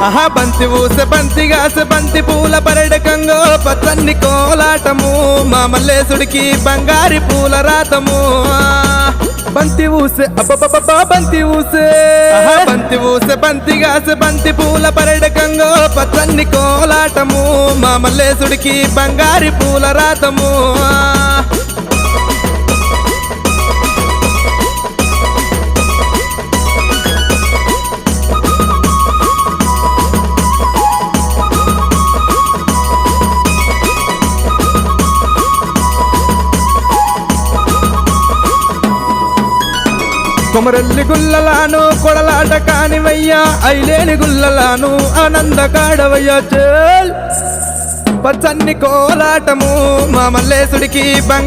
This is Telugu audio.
ఆహా బంతి ఊసె బంతిగాసె బంతి పూల పరడకంగో పచ్చన్ని కోలాటము మా మల్లేశుడికి బంగారి పూల రాతము బంతి ఊసె అబ్బబ్బబ్బా బంతి ఊసే బంతి ఊసె బంతిగాసె బంతి పూల పరడకంగో పచ్చన్ని కోలాటము మా మల్లేశుడికి బంగారి పూల రాతము కొమరెల్లి గుల్లలాను కొడలాట కానివయ్యా ఐలేని గుల్లలాను ఆనంద కాడవయ్యా చేల్ పచ్చన్ని కోలాటము మా మల్లేశుడికి